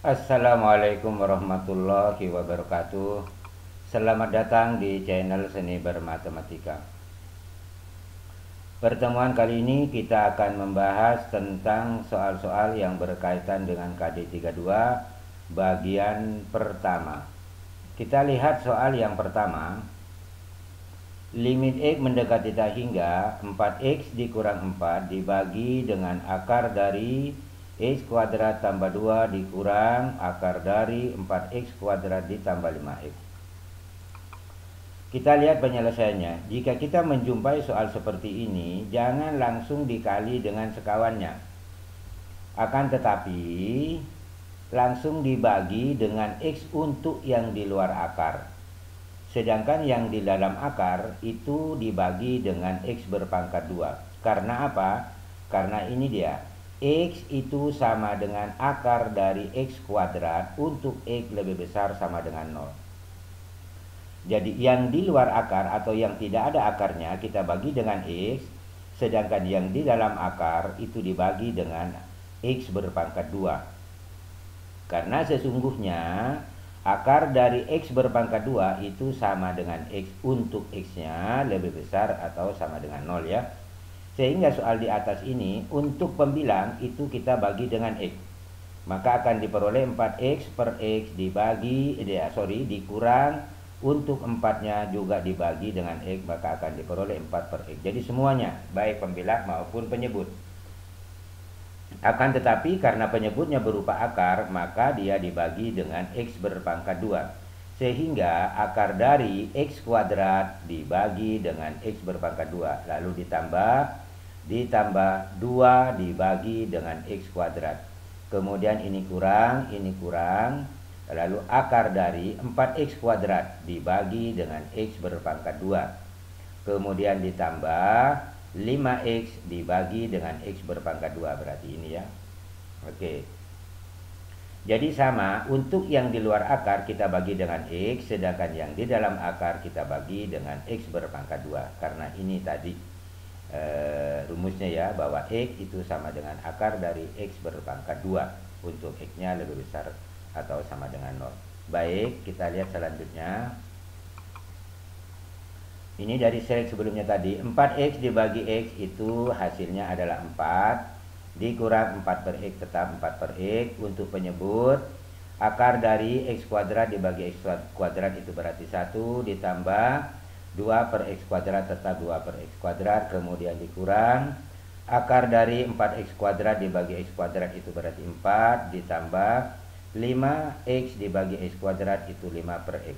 Assalamualaikum warahmatullahi wabarakatuh. Selamat datang di channel Seni Bermatematika. Pertemuan kali ini kita akan membahas tentang soal-soal yang berkaitan dengan KD32 bagian pertama. Kita lihat soal yang pertama. Limit X mendekati tak hingga 4X dikurang 4 dibagi dengan akar dari X kuadrat tambah 2 dikurang akar dari 4X kuadrat ditambah 5X. Kita lihat penyelesaiannya. Jika kita menjumpai soal seperti ini, jangan langsung dikali dengan sekawannya. Akan tetapi, langsung dibagi dengan X untuk yang di luar akar. Sedangkan yang di dalam akar itu dibagi dengan X berpangkat 2. Karena apa? Karena ini dia. X itu sama dengan akar dari X kuadrat untuk X lebih besar sama dengan 0. Jadi yang di luar akar atau yang tidak ada akarnya kita bagi dengan X. Sedangkan yang di dalam akar itu dibagi dengan X berpangkat 2. Karena sesungguhnya akar dari X berpangkat 2 itu sama dengan X untuk X-nya lebih besar atau sama dengan 0 ya. Sehingga soal di atas ini untuk pembilang itu kita bagi dengan X. Maka akan diperoleh 4X per X dikurang untuk 4-nya juga dibagi dengan X, maka akan diperoleh 4 per X. Jadi semuanya baik pembilang maupun penyebut. Akan tetapi karena penyebutnya berupa akar, maka dia dibagi dengan X berpangkat 2. Sehingga akar dari X kuadrat dibagi dengan X berpangkat 2. Lalu ditambah 2 dibagi dengan X kuadrat. Kemudian ini kurang. Lalu akar dari 4X kuadrat dibagi dengan X berpangkat 2. Kemudian ditambah 5X dibagi dengan X berpangkat 2, berarti ini ya. Oke. Jadi sama, untuk yang di luar akar kita bagi dengan X, sedangkan yang di dalam akar kita bagi dengan X berpangkat 2. Karena ini tadi rumusnya ya, bahwa X itu sama dengan akar dari X berpangkat 2 untuk X-nya lebih besar atau sama dengan 0. Baik, kita lihat selanjutnya. Ini dari slide sebelumnya tadi, 4X dibagi X itu hasilnya adalah 4 dikurang 4 per X tetap 4 per X. Untuk penyebut, akar dari X kuadrat dibagi X kuadrat itu berarti 1 ditambah 2 per X kuadrat tetap 2 per X kuadrat. Kemudian dikurang akar dari 4X kuadrat dibagi X kuadrat itu berarti 4 ditambah 5X dibagi X kuadrat itu 5 per X.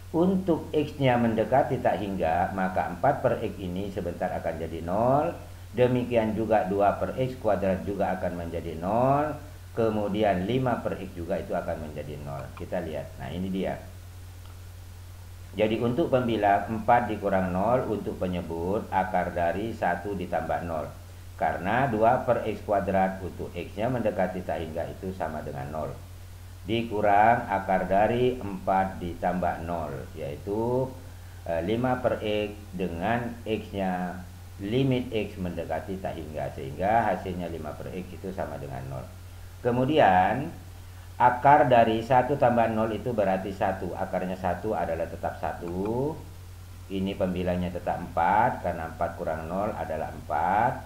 Untuk X-nya mendekati tak hingga, maka 4 per X ini sebentar akan jadi 0. Demikian juga 2 per X kuadrat juga akan menjadi 0. Kemudian 5 per X juga itu akan menjadi 0. Kita lihat, nah ini dia. Jadi untuk pembilang 4 dikurang 0, untuk penyebut akar dari 1 ditambah 0. Karena 2 per X kuadrat untuk X-nya mendekati tak hingga itu sama dengan 0. Dikurang akar dari 4 ditambah 0, yaitu 5 per X dengan X-nya limit X mendekati tak hingga, sehingga hasilnya 5 per X itu sama dengan 0. Kemudian akar dari 1 tambah 0 itu berarti 1. Akarnya 1 adalah tetap 1. Ini pembilangnya tetap 4, karena 4 kurang 0 adalah 4.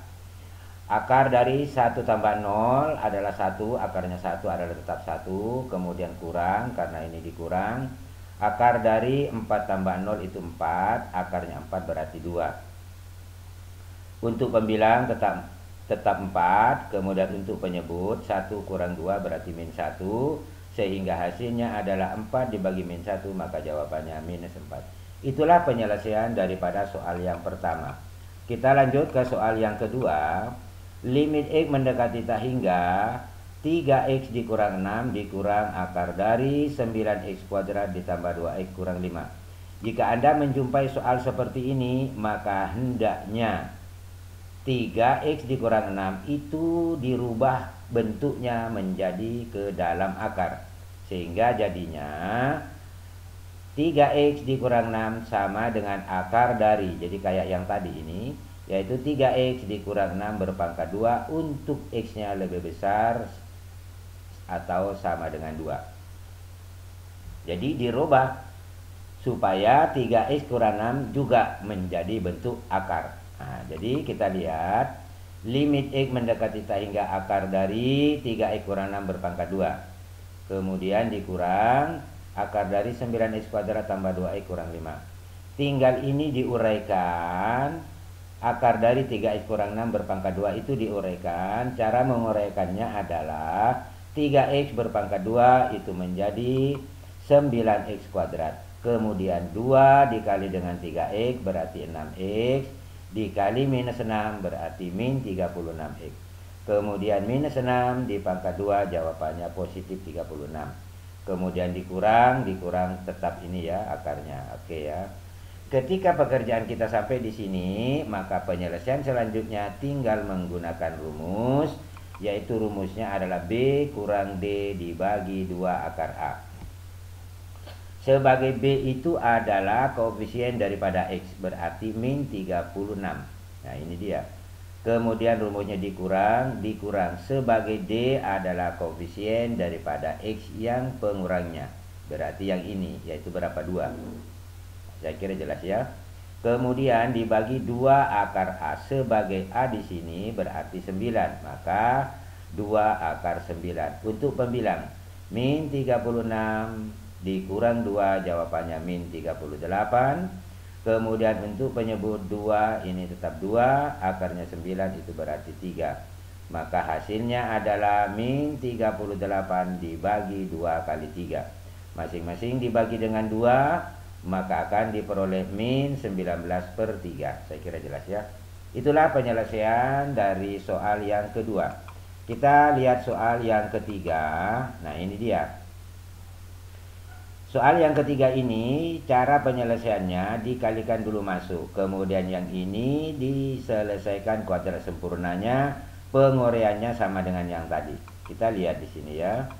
Akar dari 1 tambah 0 adalah 1, akarnya 1 adalah tetap 1. Kemudian kurang, karena ini dikurang. Akar dari 4 tambah 0 itu 4, akarnya 4 berarti 2. Untuk pembilang tetap 4. Kemudian untuk penyebut 1 kurang 2 berarti min 1. Sehingga hasilnya adalah 4 dibagi min 1, maka jawabannya minus 4. Itulah penyelesaian daripada soal yang pertama. Kita lanjut ke soal yang kedua. Limit X mendekati tak hingga 3X dikurang 6 dikurang akar dari 9X kuadrat ditambah 2X kurang 5. Jika Anda menjumpai soal seperti ini, maka hendaknya 3X dikurang 6 itu dirubah bentuknya menjadi ke dalam akar. Sehingga jadinya 3X dikurang 6 sama dengan akar dari, jadi kayak yang tadi ini, yaitu 3X dikurang 6 berpangkat 2 untuk X-nya lebih besar atau sama dengan 2. Jadi dirubah supaya 3x kurang 6 juga menjadi bentuk akar. Nah, jadi kita lihat limit x mendekati tak hingga akar dari 3x kurang 6 berpangkat 2. Kemudian dikurang akar dari 9x kuadrat tambah 2x kurang 5. Tinggal ini diuraikan. Akar dari 3x kurang 6 berpangkat 2 itu diuraikan. Cara menguraikannya adalah 3x berpangkat 2 itu menjadi 9x kuadrat. Kemudian 2 dikali dengan 3x berarti 6x. Dikali minus 6 berarti min 36x. Kemudian minus 6 di pangkat 2 jawabannya positif 36. Kemudian dikurang tetap ini ya akarnya. Oke ya. Ketika pekerjaan kita sampai di sini, maka penyelesaian selanjutnya tinggal menggunakan rumus, yaitu rumusnya adalah B kurang D dibagi 2 akar A. Sebagai B itu adalah koefisien daripada X, berarti min 36. Nah ini dia. Kemudian rumusnya dikurang. Sebagai D adalah koefisien daripada X yang pengurangnya, berarti yang ini, yaitu berapa? 2. Saya kira jelas ya. Kemudian dibagi 2 akar A. Sebagai A di sini berarti 9, maka 2 akar 9. Untuk pembilang min 36 dikurang 2 jawabannya min 38. Kemudian untuk penyebut 2 ini tetap 2, akarnya 9 itu berarti 3. Maka hasilnya adalah min 38 dibagi 2 kali 3. Masing-masing dibagi dengan 2, maka akan diperoleh min 19/3. Saya kira jelas ya. Itulah penyelesaian dari soal yang kedua. Kita lihat soal yang ketiga. Nah ini dia. Soal yang ketiga ini cara penyelesaiannya dikalikan dulu masuk. Kemudian yang ini diselesaikan kuadrat sempurnanya. Penguraiannya sama dengan yang tadi. Kita lihat di sini ya.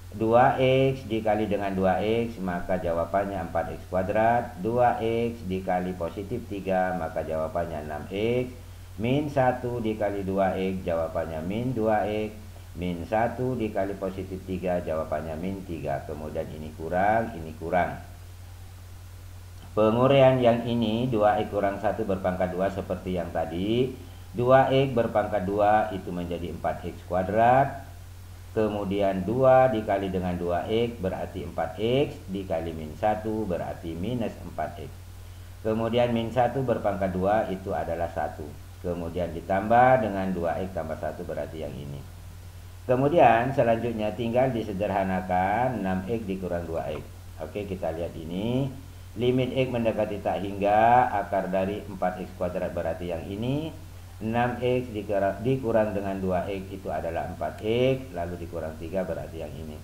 2x dikali dengan 2x maka jawabannya 4x kuadrat. 2x dikali positif 3 maka jawabannya 6x. Min 1 dikali 2x jawabannya min 2x. Min 1 dikali positif 3 jawabannya min 3. Kemudian ini kurang. Penguraian yang ini 2x kurang 1 berpangkat 2 seperti yang tadi. 2x berpangkat 2 itu menjadi 4x kuadrat. Kemudian 2 dikali dengan 2x berarti 4x. Dikali min 1 berarti minus 4x. Kemudian min 1 berpangkat 2 itu adalah 1. Kemudian ditambah dengan 2x tambah 1 berarti yang ini. Kemudian selanjutnya tinggal disederhanakan 6x dikurang 2x. Oke, kita lihat ini. Limit x mendekati tak hingga akar dari 4x kuadrat berarti yang ini. 6x dikurang dengan 2x itu adalah 4x. Lalu dikurang 3 berarti yang ini.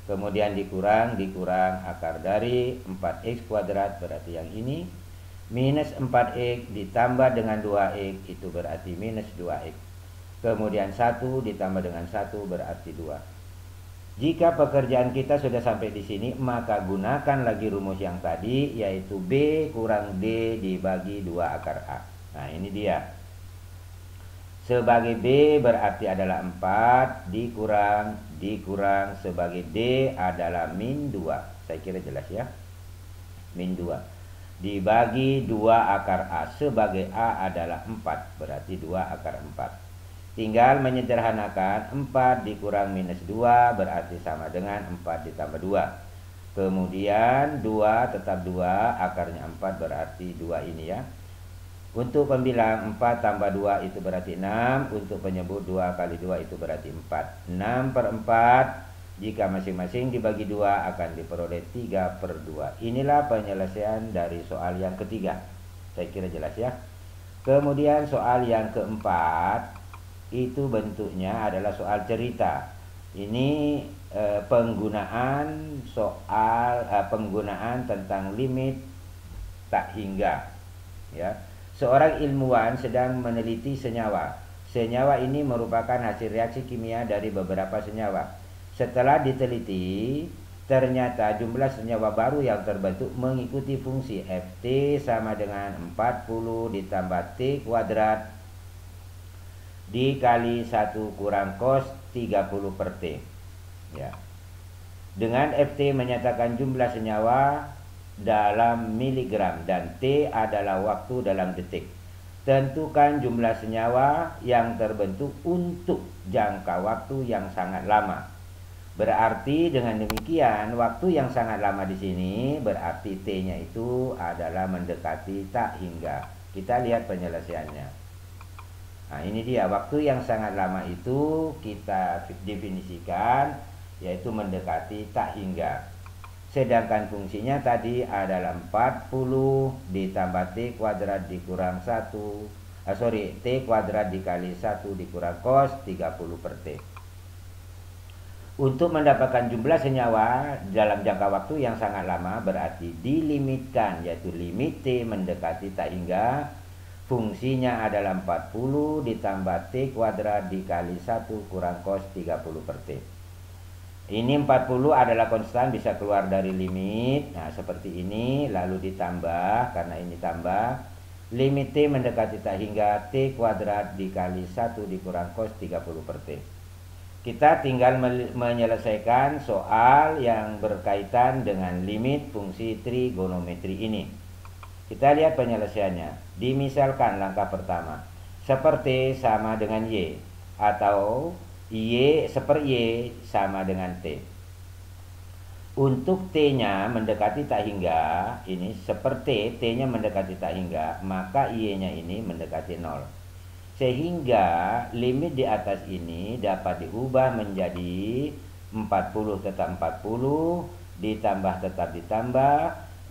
Kemudian dikurang akar dari 4x kuadrat berarti yang ini. Minus 4x ditambah dengan 2x itu berarti minus 2x. Kemudian 1 ditambah dengan 1 berarti 2. Jika pekerjaan kita sudah sampai di sini, maka gunakan lagi rumus yang tadi, yaitu B kurang D dibagi 2 akar A. Nah ini dia. Sebagai B berarti adalah 4 dikurang sebagai D adalah min 2. Saya kira jelas ya. Min 2 dibagi 2 akar A. Sebagai A adalah 4 berarti 2 akar 4. Tinggal menyederhanakan 4 dikurang minus 2 berarti sama dengan 4 ditambah 2. Kemudian 2 tetap 2, akarnya 4 berarti 2 ini ya. Untuk pembilang 4 tambah 2 itu berarti 6. Untuk penyebut 2 kali 2 itu berarti 4. 6/4 jika masing-masing dibagi 2 akan diperoleh 3/2. Inilah penyelesaian dari soal yang ketiga. Saya kira jelas ya. Kemudian soal yang keempat itu bentuknya adalah soal cerita. Ini penggunaan tentang limit tak hingga ya. Seorang ilmuwan sedang meneliti senyawa. Senyawa ini merupakan hasil reaksi kimia dari beberapa senyawa. Setelah diteliti, ternyata jumlah senyawa baru yang terbentuk mengikuti fungsi Ft sama dengan 40 ditambah T kuadrat dikali 1 kurang cos 30/T. Ya. Dengan FT menyatakan jumlah senyawa dalam miligram dan T adalah waktu dalam detik. Tentukan jumlah senyawa yang terbentuk untuk jangka waktu yang sangat lama. Berarti dengan demikian waktu yang sangat lama di sini berarti T-nya itu adalah mendekati tak hingga. Kita lihat penyelesaiannya. Nah, ini dia waktu yang sangat lama itu kita definisikan yaitu mendekati tak hingga. Sedangkan fungsinya tadi adalah 40 ditambah T kuadrat dikurang 1. T kuadrat dikali 1 dikurang cos 30 per T. Untuk mendapatkan jumlah senyawa dalam jangka waktu yang sangat lama berarti dilimitkan, yaitu limit T mendekati tak hingga. Fungsinya adalah 40 ditambah T kuadrat dikali 1 kurang cos 30 per T. Ini 40 adalah konstan, bisa keluar dari limit. Nah, seperti ini. Lalu ditambah, karena ini tambah. Limit T mendekati tak hingga T kuadrat dikali 1 dikurang cos 30 per T. Kita tinggal menyelesaikan soal yang berkaitan dengan limit fungsi trigonometri ini. Kita lihat penyelesaiannya. Dimisalkan langkah pertama. Seperti sama dengan Y. Atau Y seper Y sama dengan T. Untuk T-nya mendekati tak hingga, ini seperti T-nya mendekati tak hingga, maka Y-nya ini mendekati 0. Sehingga limit di atas ini dapat diubah menjadi 40 tetap 40, ditambah tetap ditambah,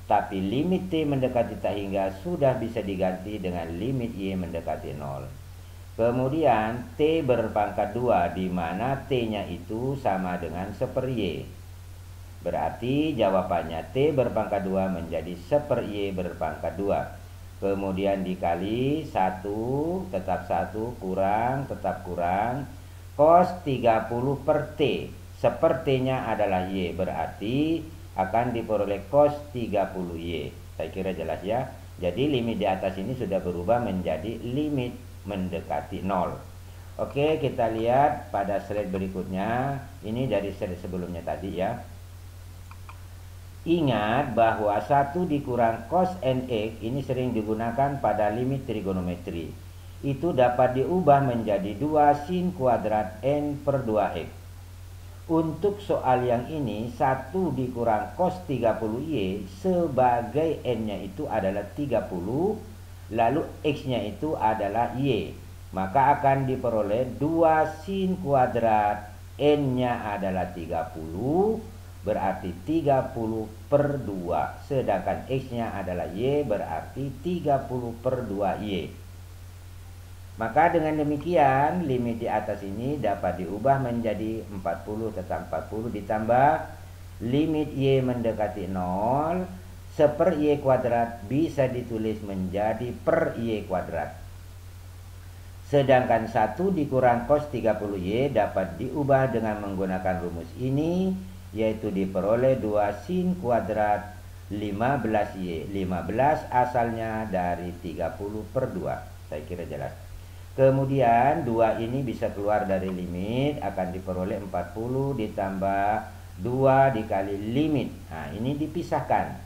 tapi limit T mendekati tak hingga sudah bisa diganti dengan limit Y mendekati 0. Kemudian T berpangkat 2 di mana T-nya itu sama dengan seper Y. Berarti jawabannya T berpangkat 2 menjadi seper Y berpangkat 2. Kemudian dikali 1 tetap 1 kurang tetap kurang cos 30 per T. Seper T-nya adalah Y, berarti akan diperoleh cos 30 Y. Saya kira jelas ya. Jadi limit di atas ini sudah berubah menjadi limit mendekati 0. Oke, kita lihat pada slide berikutnya. Ini dari slide sebelumnya tadi ya. Ingat bahwa 1 dikurang cos nx ini sering digunakan pada limit trigonometri. Itu dapat diubah menjadi 2 sin kuadrat n per 2x. Untuk soal yang ini 1 dikurang cos 30y sebagai n-nya itu adalah 30, lalu X-nya itu adalah Y. Maka akan diperoleh 2 sin kuadrat N-nya adalah 30, berarti 30 per 2. Sedangkan X-nya adalah Y, berarti 30 per 2Y. Maka dengan demikian limit di atas ini dapat diubah menjadi 40 tetap 40 ditambah limit Y mendekati 0. Seper Y kuadrat bisa ditulis menjadi per Y kuadrat. Sedangkan 1 dikurang cos 30Y dapat diubah dengan menggunakan rumus ini, yaitu diperoleh 2 sin kuadrat 15Y. 15 asalnya dari 30 per 2. Saya kira jelas. Kemudian 2 ini bisa keluar dari limit, akan diperoleh 40 ditambah 2 dikali limit. Nah, ini dipisahkan.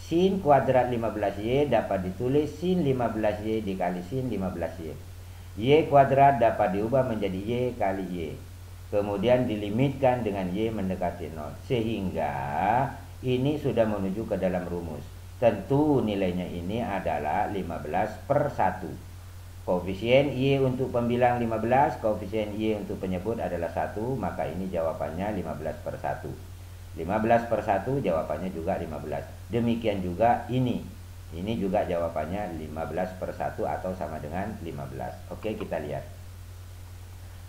Sin kuadrat 15Y dapat ditulis sin 15Y dikali sin 15Y. Y kuadrat dapat diubah menjadi Y kali Y. Kemudian dilimitkan dengan Y mendekati 0. Sehingga ini sudah menuju ke dalam rumus. Tentu nilainya ini adalah 15 per 1. Koefisien Y untuk pembilang 15, koefisien Y untuk penyebut adalah 1, maka ini jawabannya 15 per 1. 15 per 1 jawabannya juga 15. Demikian juga ini. Ini juga jawabannya 15 per 1 atau sama dengan 15. Oke, kita lihat.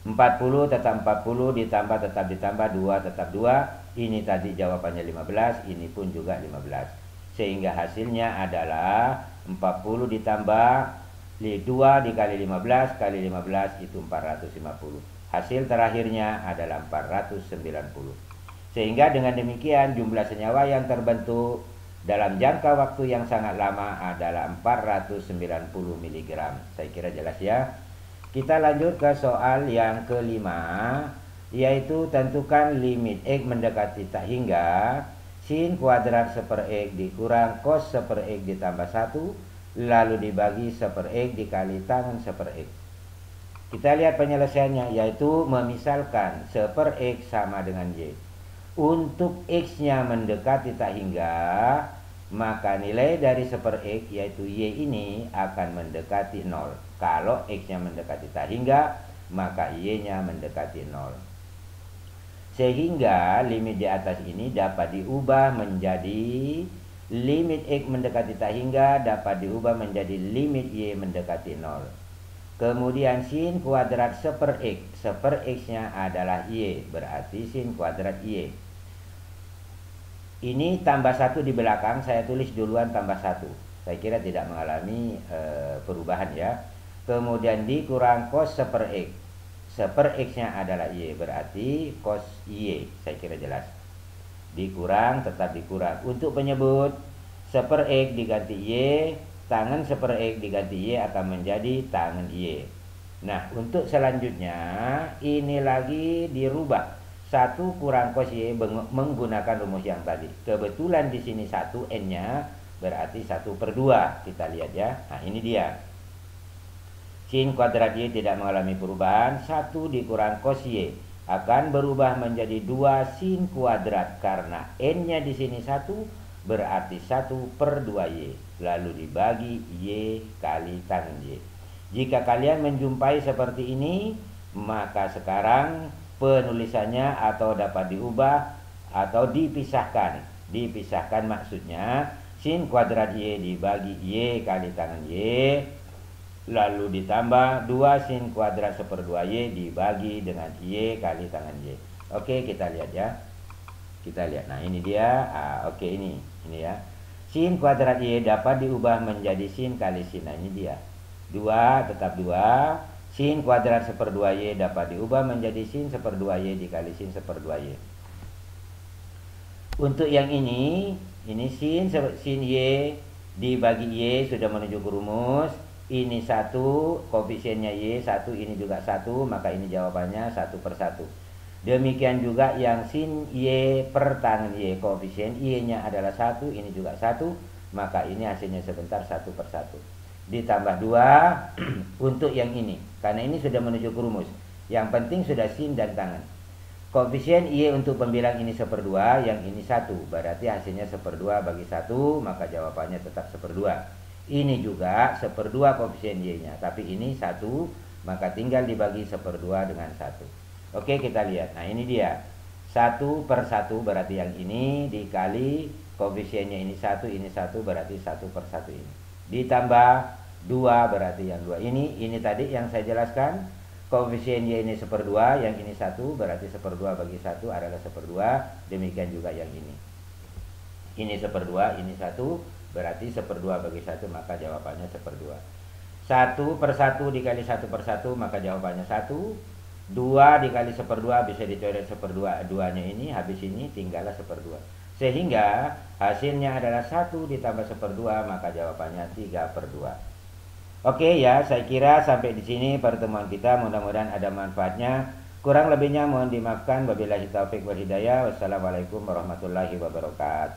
40 tetap 40 ditambah tetap ditambah 2 tetap 2. Ini tadi jawabannya 15, ini pun juga 15. Sehingga hasilnya adalah 40 ditambah 2 dikali 15 kali 15 itu 450. Hasil terakhirnya adalah 490. Sehingga dengan demikian jumlah senyawa yang terbentuk dalam jangka waktu yang sangat lama adalah 490 mg. Saya kira jelas ya. Kita lanjut ke soal yang kelima. yaitu tentukan limit X mendekati tak hingga sin kuadrat 1/X dikurang cos 1/X ditambah 1 lalu dibagi 1/X dikali tangen 1/X. Kita lihat penyelesaiannya, yaitu memisalkan 1/X sama dengan Y. Untuk X-nya mendekati tak hingga, maka nilai dari 1/X yaitu Y ini akan mendekati 0. Kalau X-nya mendekati tak hingga, maka Y-nya mendekati 0. Sehingga limit di atas ini dapat diubah menjadi limit X mendekati tak hingga dapat diubah menjadi limit Y mendekati 0. Kemudian sin kuadrat 1/X. 1/X-nya adalah Y, berarti sin kuadrat Y. Ini tambah 1 di belakang, saya tulis duluan tambah 1. Saya kira tidak mengalami perubahan ya. Kemudian dikurang cos 1/X. 1/X-nya adalah Y, berarti cos Y. Saya kira jelas. Dikurang, tetap dikurang. Untuk penyebut 1/X diganti Y, tangen 1/X diganti Y akan menjadi tangen Y. Nah, untuk selanjutnya ini lagi dirubah. 1 kurang cos Y menggunakan rumus yang tadi. Kebetulan di sini 1 N-nya berarti 1/2. Kita lihat ya. Nah, ini dia. Sin kuadrat Y tidak mengalami perubahan. 1 dikurang cos Y akan berubah menjadi 2 sin kuadrat karena N-nya di sini 1 berarti 1/2Y. Lalu dibagi Y kali tangen Y. Jika kalian menjumpai seperti ini, maka sekarang penulisannya atau dapat diubah atau dipisahkan. Dipisahkan maksudnya sin kuadrat Y dibagi Y kali tangen Y, lalu ditambah 2 sin kuadrat 1/2Y dibagi dengan Y kali tangen Y. Oke, kita lihat ya. Kita lihat. Nah, ini dia. Oke, ini ya. Sin kuadrat Y dapat diubah menjadi sin kali sin. Nah, ini dia. 2 tetap 2. Sin kuadrat 1/2Y dapat diubah menjadi sin 1/2Y dikali sin 1/2Y. Untuk yang ini sin Y dibagi Y sudah menunjuk rumus. Ini 1, koefisiennya Y 1, ini juga 1, maka ini jawabannya 1/1. Demikian juga yang sin Y per tangen Y, koefisien Y-nya adalah 1, ini juga 1, maka ini hasilnya sebentar 1/1. Ditambah 2 untuk yang ini, karena ini sudah menunjuk rumus. Yang penting sudah sin dan tangen. Koefisien Y untuk pembilang ini 1/2, yang ini 1, berarti hasilnya 1/2 bagi 1, maka jawabannya tetap 1/2. Ini juga 1/2 koefisien Y-nya, tapi ini 1, maka tinggal dibagi 1/2 dengan 1. Oke, kita lihat. Nah, ini dia. 1/1 berarti yang ini dikali koefisiennya ini 1, ini 1, berarti 1/1 ini. Ditambah 2 berarti yang 2 ini tadi yang saya jelaskan. Koefisien Y ini 1/2, yang ini 1, berarti 1/2 bagi 1 adalah 1/2. Demikian juga yang ini. Ini 1/2, ini 1, berarti 1/2 bagi 1, maka jawabannya 1/2. 1/1 dikali 1/1, maka jawabannya 1. 2 dikali 1/2 bisa dicoret 1/2-nya ini, habis ini tinggallah 1/2. Sehingga hasilnya adalah 1 ditambah 1/2, maka jawabannya 3/2. Oke ya, saya kira sampai di sini pertemuan kita, mudah-mudahan ada manfaatnya. Kurang lebihnya mohon dimaafkan. Wabillahi taufik wal hidayah. Wassalamualaikum warahmatullahi wabarakatuh.